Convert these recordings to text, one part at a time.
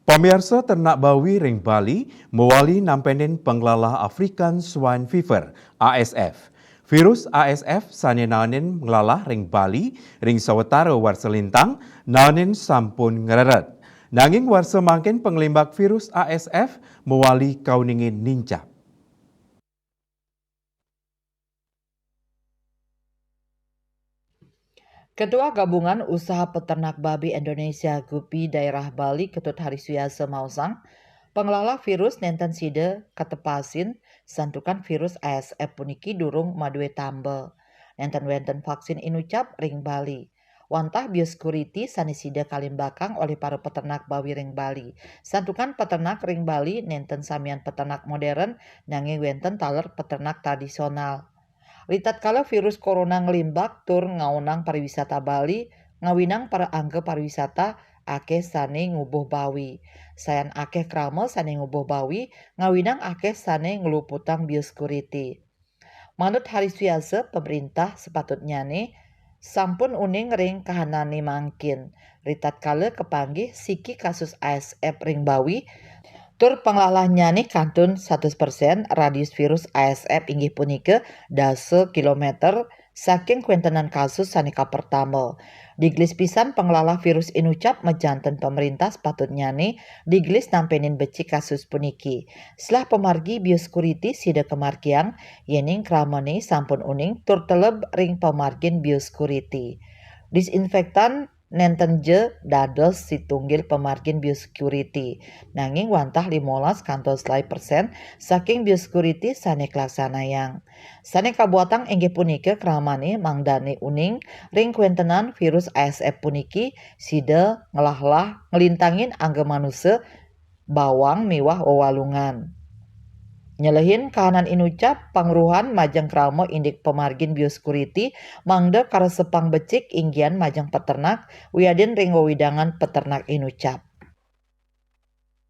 Pemirsa ternak bawi ring Bali mewali nampenin pengelola African Swine Fever (ASF). Virus ASF sane naonin ngelalah ring Bali ring sawetara warsa lintang naonin sampun ngereret. Nanging warsa mangkin penglimbak virus ASF mewali kauningin nincap. Ketua Gabungan Usaha Peternak Babi Indonesia GUPI Daerah Bali Ketut Harisuyase Mausang, pengelola virus nenten side katepasin santukan virus ASF puniki durung madue tambel. Nenten vaksin inucap ring Bali. Wantah biosecurity sanisida kalimbakang oleh para peternak bawi ring Bali. Santukan peternak ring Bali nenten samian peternak modern nanging wenten taler peternak tradisional. Ritat kala virus corona ngelimbak tur ngaunang pariwisata Bali, ngawinang para angge pariwisata akeh sane ngubuh bawi. Sayan akeh krama sane ngubuh bawi, ngawinang akeh sane ngeluputang biosecurity. Manut Harisuyase, pemerintah sepatutnya sampun uning ring kahanane mangkin. Ritat kala kepanggih siki kasus ASF ring bawi, tur penglalahnya kantun 100% radius virus ASF inggih punika 10 kilometer saking kuentenan kasus sanika pertama. Diglis pisan penglalah virus inucap mejanten pemerintah sepatutnya diglis nampenin beci kasus puniki. Setelah pemargi biosecurity sida kemargiang yening kramane sampun uning tur teleb ring pemargin biosecurity. Disinfektan nenten je dados situnggil pemargin biosecurity. Nanging wantah 15 kantos selai persen saking biosecurity sane kelaksanayang. Sane kabuatang inggih punika kramane mangdane uning ring kuentenan virus ASF puniki sida ngelahlah ngelintangin angge manusia bawang miwah wewalungan. Nyelehin kahanan inucap pangruhan majang kramo indik pemargin biosecurity mangda karesepang becik inggian majang peternak wiadin ring wewidangan peternak inucap.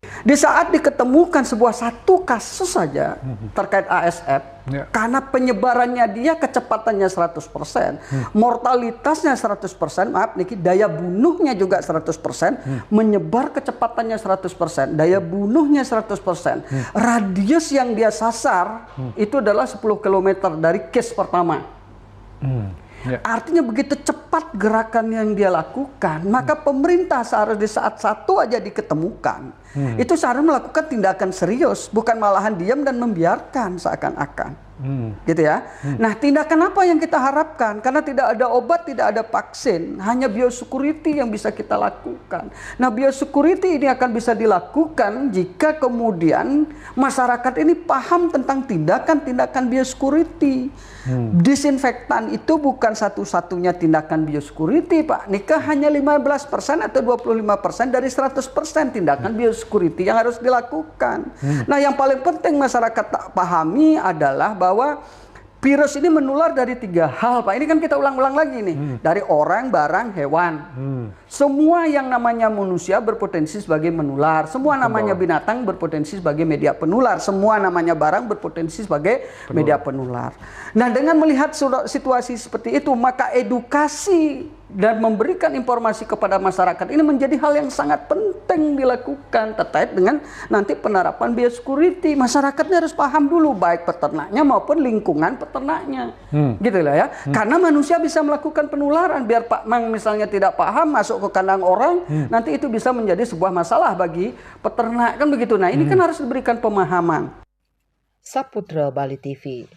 Di saat diketemukan satu kasus saja terkait ASF, karena penyebarannya dia kecepatannya 100%, mortalitasnya 100%, maaf niki daya bunuhnya juga 100%, menyebar kecepatannya 100%, daya bunuhnya 100%, radius yang dia sasar itu adalah 10 km dari case pertama. Artinya begitu cepat gerakan yang dia lakukan, maka pemerintah seharusnya di saat satu aja diketemukan, itu seharusnya melakukan tindakan serius, bukan malahan diam dan membiarkan seakan-akan. Gitu ya. Nah, tindakan apa yang kita harapkan? Karena tidak ada obat, tidak ada vaksin, hanya biosecurity yang bisa kita lakukan. Nah, biosecurity ini akan bisa dilakukan jika kemudian masyarakat ini paham tentang tindakan-tindakan biosecurity. Disinfektan itu bukan satu-satunya tindakan biosecurity, Pak. Nikah hanya 15% atau 25% dari 100% tindakan biosecurity yang harus dilakukan. Nah, yang paling penting masyarakat tak pahami adalah bahwa virus ini menular dari 3 hal, Pak. Ini kan kita ulang-ulang lagi nih. Dari orang, barang, hewan. Semua yang namanya manusia berpotensi sebagai menular. Semua namanya binatang berpotensi sebagai media penular. Semua namanya barang berpotensi sebagai media penular. Nah, dengan melihat situasi seperti itu, maka edukasi dan memberikan informasi kepada masyarakat ini menjadi hal yang sangat penting dilakukan terkait dengan nanti penerapan biosecurity. Masyarakatnya harus paham dulu, baik peternaknya maupun lingkungan peternaknya, gitu lah ya. Karena manusia bisa melakukan penularan. Biar Pak Mang misalnya tidak paham masuk ke kandang orang, nanti itu bisa menjadi sebuah masalah bagi peternak kan begitu. Nah, ini kan harus diberikan pemahaman. Saputra Bali TV.